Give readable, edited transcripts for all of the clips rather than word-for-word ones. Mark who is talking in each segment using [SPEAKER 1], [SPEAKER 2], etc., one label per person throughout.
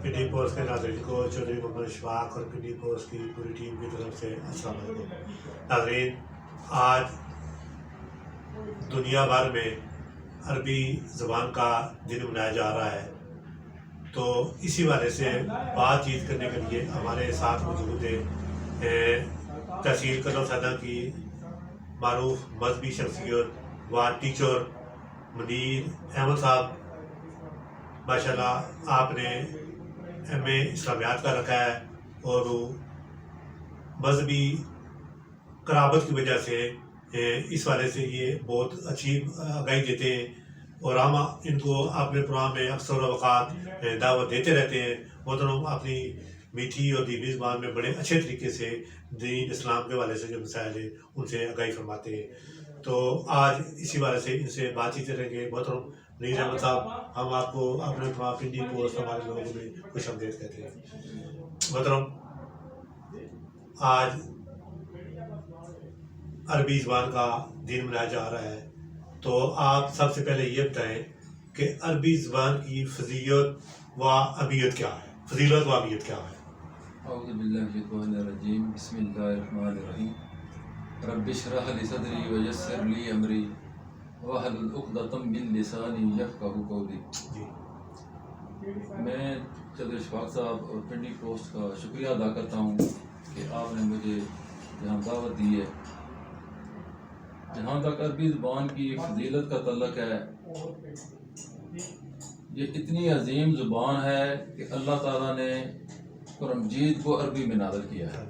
[SPEAKER 1] P D post کے ناظرین کو چودھری محمد اشفاق اور پی ڈی پوسٹ کی پوری ٹیم کی طرف سے السلام علیکم ناظرین۔ آج دنیا بھر میں عربی زبان کا دن منایا جا رہا ہے، تو اسی والے سے بات چیت کرنے کے لیے ہمارے ساتھ موجود ہے تحصیل کلو سادہ کی معروف مذہبی شخصیت و ٹیچر منیر احمد صاحب۔ ماشاءاللہ آپ نے ایم اے اسلامیات کا رکھا ہے اور وہ مذہبی قرابت کی وجہ سے اس والے سے یہ بہت اچھی آگاہی دیتے ہیں، اور ہم ان کو اپنے پروگرام میں اکثر اوقات دعوت دیتے رہتے ہیں۔ محترم اپنی میٹھی اور دھیمی زبان میں بڑے اچھے طریقے سے دین اسلام کے والے سے جو مسائل ہیں ان سے آگاہی فرماتے ہیں، تو آج اسی والے سے ان سے بات چیت کریں گے۔ محترم منیر احمد صاحب، ہم آپ کو اپنے پنڈی پوسٹ ہمارے لوگوں میں خوش آمدید کہتے ہیں۔ محترم، آج عربی زبان کا دن منایا جا رہا ہے، تو آپ سب سے پہلے یہ بتائیں کہ عربی زبان کی فضیلت و اہمیت کیا ہے؟ فضیلت و اہمیت کیا ہے؟
[SPEAKER 2] اعوذ باللہ من الشیطان الرجیم، بسم اللہ الرحمن الرحیم۔ رب اشرح لی صدری ویسر لی امری واحلل عقدۃ من لسانی یفقہوا قولی۔ میں چودھری اشفاق صاحب اور پنڈی پوسٹ کا شکریہ ادا کرتا ہوں کہ آپ نے مجھے یہاں دعوت دی ہے۔ جہاں تک عربی زبان کی فضیلت کا تعلق ہے، یہ اتنی عظیم زبان ہے کہ اللہ تعالیٰ نے قرآن مجید کو عربی میں نازل کیا ہے،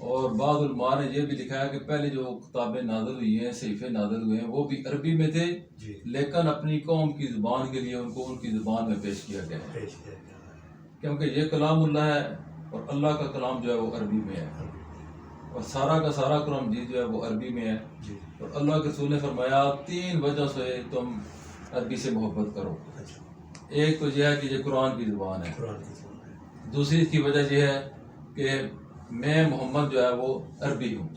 [SPEAKER 2] اور بعض علماء نے یہ بھی لکھا ہے کہ پہلے جو کتابیں نازل ہوئی ہیں، صحیفے نازل ہوئے ہیں، وہ بھی عربی میں تھے، لیکن اپنی قوم کی زبان کے لیے ان کو ان کی زبان میں پیش کیا گیا ہے، کیونکہ یہ کلام اللہ ہے اور اللہ کا کلام جو ہے وہ عربی میں ہے، اور سارا کا سارا قرآن مجید جو ہے وہ عربی میں ہے۔ اور اللہ کے رسول نے فرمایا 3 وجہ سے تم عربی سے محبت کرو۔ ایک تو یہ ہے کہ یہ قرآن کی زبان ہے، دوسری اس کی وجہ یہ ہے کہ میں محمد جو ہے وہ عربی ہوں،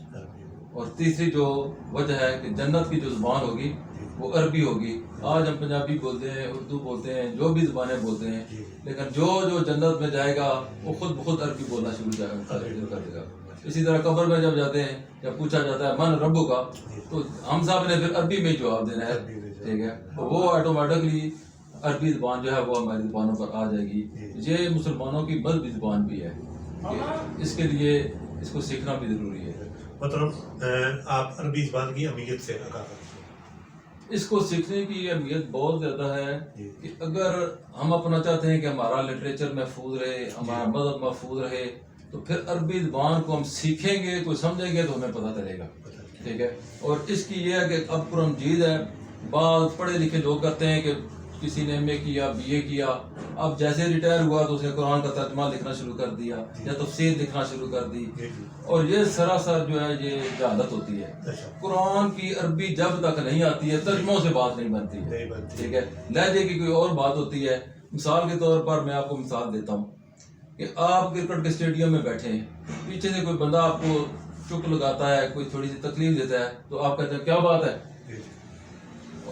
[SPEAKER 2] اور تیسری جو وجہ ہے کہ جنت کی جو زبان ہوگی وہ عربی ہوگی۔ آج ہم پنجابی بولتے ہیں، اردو بولتے ہیں، جو بھی زبانیں بولتے ہیں، لیکن جو جنت میں جائے گا وہ خود بخود عربی بولنا شروع کر دے گا۔ اسی طرح قبر میں جب جاتے ہیں، جب پوچھا جاتا ہے من ربو کا، تو ہم صاحب نے پھر عربی میں جواب دینا ہے، ٹھیک ہے، تو وہ آٹومیٹکلی عربی زبان جو ہے وہ ہماری زبانوں پر آ جائے گی۔ یہ مسلمانوں کی مذہبی زبان بھی ہے، اس کے لیے اس کو سیکھنا بھی ضروری ہے۔
[SPEAKER 1] مطلب آپ عربی زبان کی اہمیت سے آگاہ کریں۔
[SPEAKER 2] اس کو سیکھنے کی اہمیت بہت زیادہ ہے کہ اگر ہم اپنا چاہتے ہیں کہ ہمارا لٹریچر محفوظ رہے، ہمارا مذہب محفوظ رہے، تو پھر عربی زبان کو ہم سیکھیں گے، کوئی سمجھیں گے تو ہمیں پتہ چلے گا، ٹھیک ہے۔ اور اس کی یہ ہے کہ اب قرآن مجید ہے، بعض پڑھے لکھے لوگ کرتے ہیں کہ کسی نے ایم اے کیا، بی اے کیا، اب جیسے ریٹائر ہوا تو اس نے قرآن کا ترجمہ لکھنا شروع کر دیا یا تفسیر لکھنا شروع کر دی، اور یہ سراسر جو ہے یہ جہالت ہوتی ہے۔ قرآن کی عربی جب تک نہیں آتی ہے ترجموں سے بات نہیں بنتی ہے، ٹھیک ہے۔ لہجے کی کوئی اور بات ہوتی ہے۔ مثال کے طور پر میں آپ کو مثال دیتا ہوں کہ آپ کرکٹ کے اسٹیڈیم میں بیٹھے ہیں، پیچھے سے کوئی بندہ آپ کو چک لگاتا ہے، کوئی تھوڑی سی تکلیف دیتا ہے، تو آپ کہتے ہیں کیا بات ہے،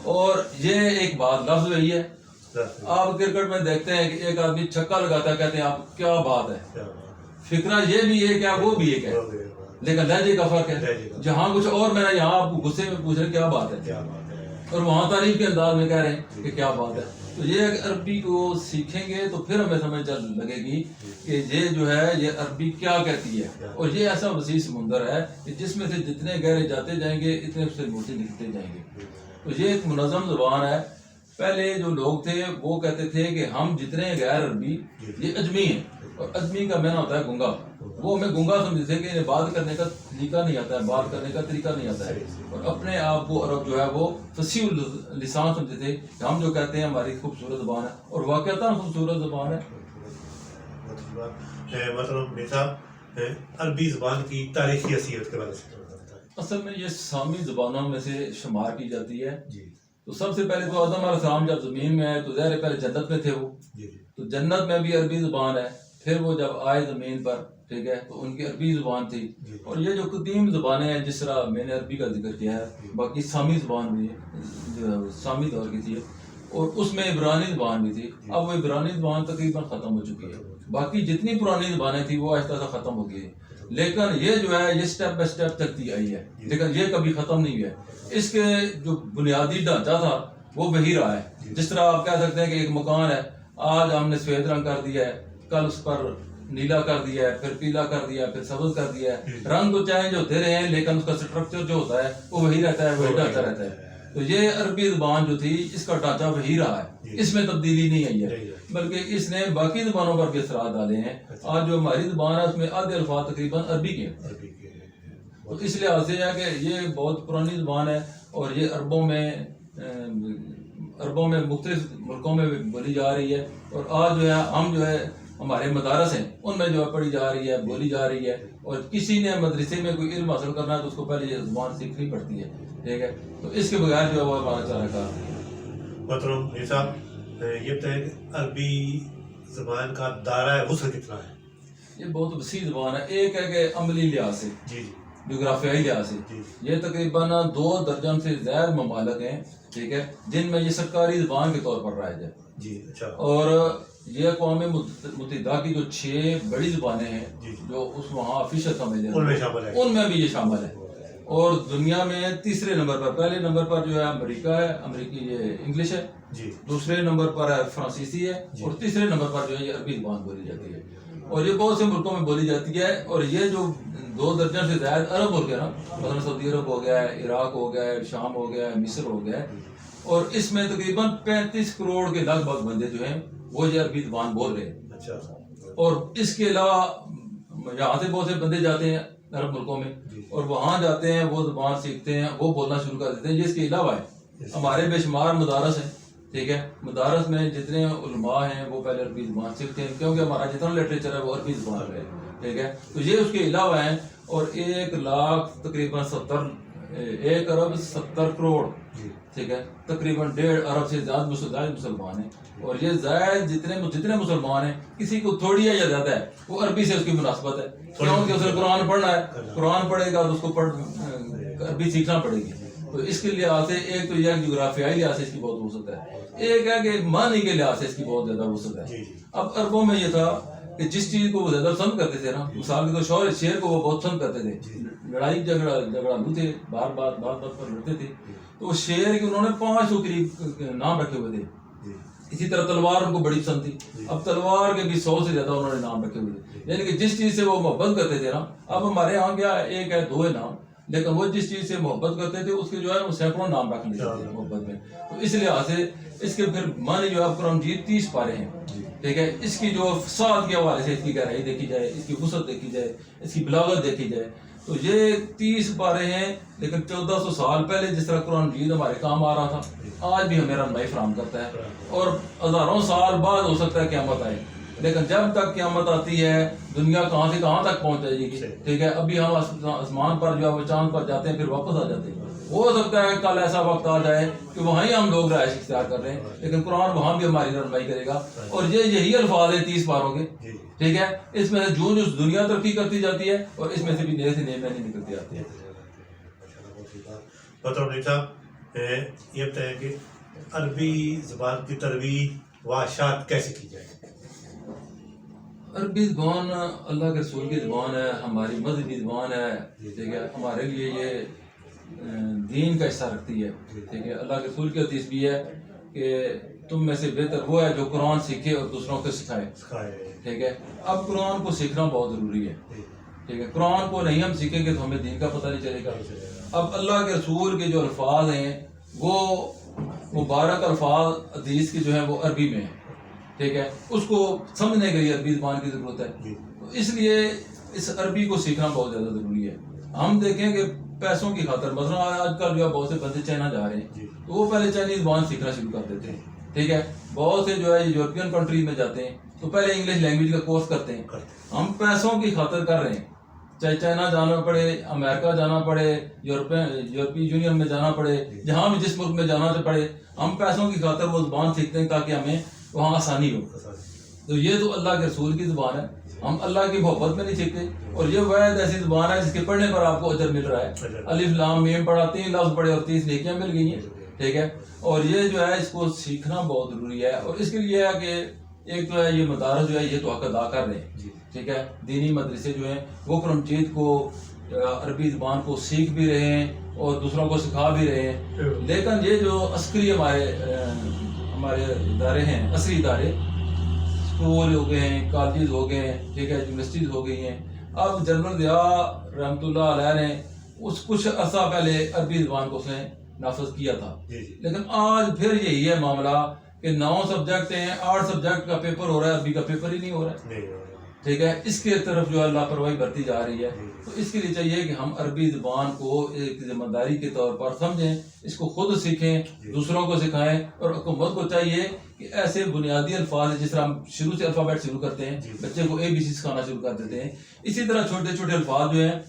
[SPEAKER 2] اور یہ ایک بات لفظ وہی ہے۔ آپ کرکٹ میں دیکھتے ہیں کہ ایک آدمی چھکا لگاتا ہے، کہتے ہیں آپ کیا بات ہے، فکرہ یہ بھی ایک ہے وہ بھی ایک ہے، لیکن لہجے کا فرق ہے۔ جہاں کچھ اور میں یہاں آپ کو غصے میں پوچھ رہے کیا بات ہے، اور وہاں تعریف کے انداز میں کہہ رہے ہیں کہ کیا بات ہے۔ تو یہ عربی کو سیکھیں گے تو پھر ہمیں سمجھ لگے گی کہ یہ جو ہے یہ عربی کیا کہتی ہے، اور یہ ایسا وسیع سمندر ہے کہ جس میں سے جتنے گہرے جاتے جائیں گے اتنے اس سے موتی نکلتے جائیں گے۔ تو یہ ایک منظم زبان ہے۔ پہلے جو لوگ تھے وہ کہتے تھے کہ ہم جتنے غیر عربی یہ اجمی ہیں، اور اجمی کا معنی ہوتا ہے گنگا، وہ ہمیں گنگا سمجھتے ہیں کہ انہیں بات کرنے کا طریقہ نہیں آتا ہے، بات کرنے کا طریقہ نہیں آتا ہے، اور اپنے آپ کو عرب جو ہے وہ فصیح لسان سمجھتے تھے کہ ہم جو کہتے ہیں ہماری خوبصورت زبان ہے، اور واقعتاً خوبصورت زبان ہے۔
[SPEAKER 1] مطلب صاحب عربی زبان کی تاریخی حیثیت کے بارے سے
[SPEAKER 2] اصل میں یہ سامی زبانوں میں سے شمار کی جاتی ہے۔ تو سب سے پہلے تو آدم علیہ السلام جب زمین میں آئے تو ظاہر پہلے جنت میں تھے وہ، تو جنت میں بھی عربی زبان ہے، پھر وہ جب آئے زمین پر، ٹھیک ہے، تو ان کی عربی زبان تھی۔ اور یہ جو قدیم زبانیں ہیں، جس طرح میں نے عربی کا ذکر کیا ہے، باقی سامی زبان بھی ہے، سامی دور کی تھی، اور اس میں عبرانی زبان بھی تھی. اب وہ عبرانی زبان تقریباً ختم ہو چکی ہے. باقی جتنی پرانی زبانیں تھیں وہ آہستہ آہستہ ختم ہو گئی ہیں. لیکن یہ جو ہے یہ سٹیپ بائی سٹیپ چلتی آئی ہے, لیکن یہ کبھی ختم نہیں ہے. اس کے جو بنیادی ڈھانچہ تھا وہ وہی رہا ہے. جس طرح آپ کہہ سکتے ہیں کہ ایک مکان ہے, آج ہم نے سفید رنگ کر دیا ہے, کل اس پر نیلا کر دیا ہے, پھر پیلا کر دیا ہے, پھر سبز کر دیا ہے. رنگ تو چینج ہوتے رہے ہیں لیکن اس کا سٹرکچر جو ہوتا ہے وہ وہی رہتا ہے, وہی ڈھانچہ رہتا ہے. تو یہ عربی زبان جو تھی اس کا ڈھانچہ وہی رہا ہے, اس میں تبدیلی نہیں آئی ہے, بلکہ اس نے باقی زبانوں پر بھی اثرات ڈالے ہیں. آج جو ہماری زبان ہے اس میں آدھے الفاظ تقریباً عربی کے ہیں. تو اس لحاظ سے ہے کہ یہ بہت پرانی زبان ہے اور یہ عربوں میں مختلف ملکوں میں بولی جا رہی ہے. اور آج جو ہے ہم جو ہے ہمارے مدارس ہیں ان میں جو ہے پڑھی جا رہی ہے, بولی جا رہی ہے. اور کسی نے مدرسے میں کوئی علم حاصل کرنا ہے تو اس کو پہلے یہ زبان سیکھنی پڑتی ہے, ٹھیک ہے. تو اس کے بغیر جو ہے وہ ہمارا چارہ کار ہے.
[SPEAKER 1] محترم میر صاحب, یہ بتائیں کہ عربی زبان کا دائرہ وسعت کتنا ہے؟
[SPEAKER 2] یہ بہت وسیع زبان ہے. ایک ہے کہ عملی لحاظ سے,
[SPEAKER 1] جی
[SPEAKER 2] جغرافیائی لحاظ سے یہ تقریباً 2 درجن سے زائد ممالک ہیں, ٹھیک ہے, جن میں یہ سرکاری زبان کے طور پر رائج ہے.
[SPEAKER 1] جی اچھا.
[SPEAKER 2] اور یہ اقوام متحدہ کی جو 6 بڑی زبانیں ہیں جو اس وہاں آفیشل سمجھے ان میں بھی یہ شامل ہے. اور دنیا میں تیسرے نمبر پر, پہلے نمبر پر جو ہے امریکہ ہے, امریکی یہ انگلش ہے, دوسرے نمبر پر ہے فرانسیسی ہے, اور تیسرے نمبر پر جو ہے یہ عربی زبان بولی جاتی ہے. اور یہ بہت سے ملکوں میں بولی جاتی ہے. اور یہ جو 2 درجن سے زائد عرب ملک ہے نا, مثلا سعودی عرب ہو گیا ہے, عراق ہو گیا ہے, شام ہو گیا ہے, مصر ہو گیا ہے, اور اس میں تقریباً 35 کروڑ کے لگ بھگ بندے جو ہیں وہ یہ عربی زبان بول رہے ہیں. اور اس کے علاوہ یہاں سے بہت سے بندے جاتے ہیں عرب ملکوں میں, اور وہاں جاتے ہیں, وہ زبان سیکھتے ہیں, وہ بولنا شروع کر دیتے ہیں. جس کے علاوہ ہے ہمارے بے شمار مدارس ہیں, ٹھیک ہے, مدارس میں جتنے علماء ہیں وہ پہلے عربی زبان سیکھتے ہیں کیونکہ ہمارا جتنا لٹریچر ہے وہ عربی زبان ہے, ٹھیک ہے. تو یہ اس کے علاوہ ہیں. اور 1 لاکھ تقریباً 1 ارب 70 کروڑ, ٹھیک ہے, تقریباً 1.5 ارب سے زائد مسلمان ہیں. اور یہ زائد جتنے مسلمان ہیں کسی کو تھوڑی ہے یا زیادہ ہے وہ عربی سے اس کی مناسبت ہے, کیونکہ اسے قرآن پڑھنا ہے, قرآن پڑھے گا تو اس کو عربی سیکھنا پڑے گی. تو اس کے لحاظ سے ایک تو یہ جغرافیائی لحاظ سے اس کی بہت وسعت ہے, ایک ہے کہ معنی کے لحاظ سے اس کی بہت زیادہ وسعت ہے. اب عربوں میں یہ تھا کہ جس چیز کو وہ زیادہ پسند کرتے تھے نا, مثال کے طور شعر کو وہ بہت پسند کرتے تھے, لڑائی جھگڑالو تھے, بار بات پر لڑتے تھے, تو اس شعر کے انہوں نے 500 قریب نام رکھے ہوئے تھے. اسی طرح تلوار ان کو بڑی پسند تھی, اب تلوار کے بھی 100 سے زیادہ انہوں نے نام رکھے ہوئے تھے. یعنی کہ جس چیز سے وہ محبت کرتے تھے نا, اب ہمارے یہاں کیا ایک ہے 2 ہے نام, لیکن وہ جس چیز سے محبت کرتے تھے اس کے جو ہے وہ سینکڑوں نام رکھ لیتے تھے محبت میں. تو اس لحاظ سے اس کے پھر معنی جو ہے قرآن مجید 30 پارے ہیں, ٹھیک ہے. اس کی جو فساد کے حوالے سے اس کی گہرائی دیکھی جائے, اس کی وسعت دیکھی جائے, اس کی بلاغت دیکھی جائے, تو یہ 30 پارے ہیں. لیکن 1400 سال پہلے جس طرح قرآن مجید ہمارے کام آ رہا تھا آج بھی ہمیں رہنمائی فراہم کرتا ہے, اور ہزاروں سال بعد ہو سکتا ہے قیامت آئے, لیکن جب تک قیامت آتی ہے دنیا کہاں سے کہاں تک پہنچ جائے گی, ٹھیک ہے. ابھی ہم آسمان پر جو ہے چاند پر جاتے ہیں پھر واپس آ جاتے ہیں. ہو سکتا ہے کل ایسا وقت آ جائے کہ وہاں ہی ہم لوگ رہائش اختیار کر رہے ہیں, لیکن قرآن وہاں بھی ہماری رہنمائی کرے گا. اور یہی الفاظ ہیں 30 پاروں کے, ٹھیک ہے. اس میں سے جو دنیا ترقی کرتی جاتی ہے اور اس میں سے بھی نئے سے نئے معنی نکلتے آتے ہیں.
[SPEAKER 1] محترم میر صاحب, یہ بتائیں کہ عربی زبان کی ترویج و اشاعت کیسے کی جائے؟
[SPEAKER 2] عربی زبان اللہ کے رسول کی زبان ہے, ہماری مذہبی زبان ہے, ٹھیک ہے. ہمارے لیے یہ دین کا حصہ رکھتی ہے, ٹھیک ہے. اللہ کے رسول کی حدیث بھی ہے کہ تم میں سے بہتر وہ ہے جو قرآن سیکھے اور دوسروں کو سکھائے, ٹھیک ہے. اب قرآن کو سیکھنا بہت ضروری ہے, ٹھیک ہے. قرآن کو نہیں ہم سیکھیں گے تو ہمیں دین کا پتہ نہیں چلے گا. اب اللہ کے رسول کے جو الفاظ ہیں وہ مبارک الفاظ حدیث کے جو ہیں وہ عربی میں ہیں, ٹھیک ہے. اس کو سمجھنے کے لیے عربی زبان کی ضرورت ہے, تو اس لیے اس عربی کو سیکھنا بہت زیادہ ضروری ہے. ہم دیکھیں کہ پیسوں کی خاطر مثلا آج کل جو ہے بہت سے بندے چائنا جا رہے ہیں تو وہ پہلے چائنیز زبان سیکھنا شروع کر دیتے ہیں, ٹھیک ہے. بہت سے جو ہے یورپین کنٹری میں جاتے ہیں تو پہلے انگلش لینگویج کا کورس کرتے ہیں. ہم پیسوں کی خاطر کر رہے ہیں, چاہے چائنا جانا پڑے, امریکہ جانا پڑے, یورپی یونین میں جانا پڑے, جہاں بھی جس ملک میں جانا پڑے, ہم پیسوں کی خاطر وہ زبان سیکھتے ہیں تاکہ ہمیں وہاں آسانی ہو. تو یہ تو اللہ کے رسول کی زبان ہے, ہم اللہ کی محبت میں نہیں سیکھتے. اور یہ واحد ایسی زبان ہے جس کے پڑھنے پر آپ کو اجر مل رہا ہے. الف لام میم پڑھا 3 لفظ پڑھے اور 30 نیکیاں مل گئی ہیں. ٹھیک ہے. اور یہ جو ہے اس کو سیکھنا بہت ضروری ہے. اور اس کے لیے ہے کہ ایک تو ہے یہ مدارس جو ہے یہ تو حق ادا کر رہے ہیں, ٹھیک ہے. دینی مدرسے جو ہیں وہ قرآن مجید کو عربی زبان کو سیکھ بھی رہے ہیں اور دوسروں کو سکھا بھی رہے ہیں. لیکن یہ جو عسکری ہمارے ادارے ہیں, عصری ادارے, اسکول ہو گئے ہیں, کالجز ہو گئے ہیں, ٹھیک ہے, یونیورسٹیز ہو گئی ہیں. اب جنرل ضیاء رحمۃ اللہ علیہ نے کچھ عرصہ پہلے عربی زبان کو اس نے نافذ کیا تھا, لیکن آج پھر یہی ہے معاملہ کہ 9 سبجیکٹ ہیں, 8 سبجیکٹ کا پیپر ہو رہا ہے, عربی کا پیپر ہی نہیں ہو رہا ہے, ٹھیک ہے. اس کے طرف جو ہے لاپرواہی بڑھتی جا رہی ہے. تو اس کے لیے چاہیے کہ ہم عربی زبان کو ایک ذمہ داری کے طور پر سمجھیں, اس کو خود سیکھیں, دوسروں کو سکھائیں. اور حکومت کو چاہیے کہ ایسے بنیادی الفاظ جس طرح ہم شروع سے الفابیٹ شروع کرتے ہیں, بچے کو ABC سکھانا شروع کر دیتے ہیں, اسی طرح چھوٹے چھوٹے الفاظ جو ہیں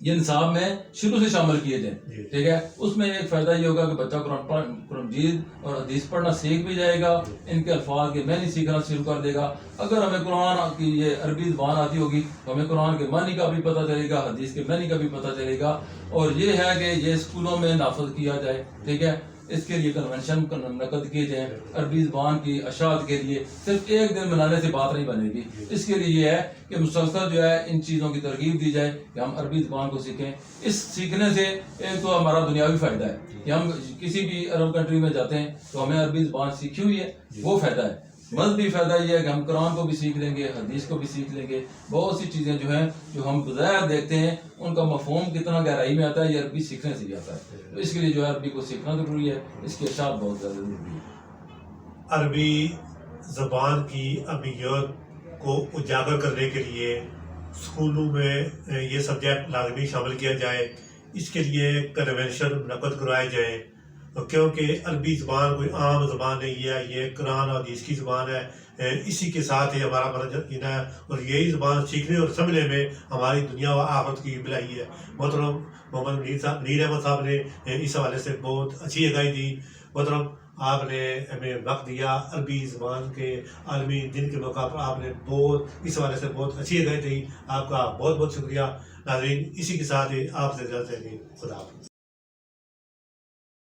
[SPEAKER 2] یہ نصاب میں شروع سے شامل کیے جائیں, ٹھیک ہے. اس میں ایک فائدہ یہ ہوگا کہ بچہ قرآن مجید اور حدیث پڑھنا سیکھ بھی جائے گا, ان کے الفاظ کے معنی سیکھنا شروع کر دے گا. اگر ہمیں قرآن کی یہ عربی زبان آتی ہوگی تو ہمیں قرآن کے معنی کا بھی پتہ چلے گا, حدیث کے معنی کا بھی پتہ چلے گا. اور یہ ہے کہ یہ اسکولوں میں نافذ کیا جائے, ٹھیک ہے. اس کے لیے کنونشن منعقد کیے جائیں عربی زبان کی اشاعت کے لیے. صرف ایک دن منانے سے بات نہیں بنے گی. اس کے لیے یہ ہے کہ مسلسل جو ہے ان چیزوں کی ترغیب دی جائے کہ ہم عربی زبان کو سیکھیں. اس سیکھنے سے ایک تو ہمارا دنیاوی فائدہ ہے کہ ہم کسی بھی عرب کنٹری میں جاتے ہیں تو ہمیں عربی زبان سیکھی ہوئی ہے, وہ فائدہ ہے. مذہبی فائدہ یہ ہے کہ ہم قرآن کو بھی سیکھ لیں گے, حدیث کو بھی سیکھ لیں گے. بہت سی چیزیں جو ہیں جو ہم بظاہر دیکھتے ہیں ان کا مفہوم کتنا گہرائی میں آتا ہے, یہ عربی سیکھنے سے بھی آتا ہے. تو اس کے لیے جو ہے عربی کو سیکھنا ضروری ہے, اس کی اشاعت بہت زیادہ ضروری ہے.
[SPEAKER 1] عربی زبان کی اہمیت کو اجاگر کرنے کے لیے اسکولوں میں یہ سبجیکٹ لازمی شامل کیا جائے. اس کے لیے کنونشن منعقد کروائے جائیں, کیونکہ عربی زبان کوئی عام زبان نہیں ہے, یہ قرآن اور حدیث کی زبان ہے. اسی کے ساتھ ہی ہمارا بنا ہے, اور یہی زبان سیکھنے اور سمجھنے میں ہماری دنیا و آخرت کی بھلائی ہے. محترم محمد منیر احمد صاحب نے اس حوالے سے بہت اچھی آگاہی دی. محترم آپ نے ہمیں وقت دیا, عربی زبان کے عالمی دن کے موقع پر آپ نے بہت اس حوالے سے بہت اچھی آگاہی دی. آپ کا بہت بہت شکریہ. ناظرین, اسی کے ساتھ آپ سے اجازت چاہیے. خدا حافظ.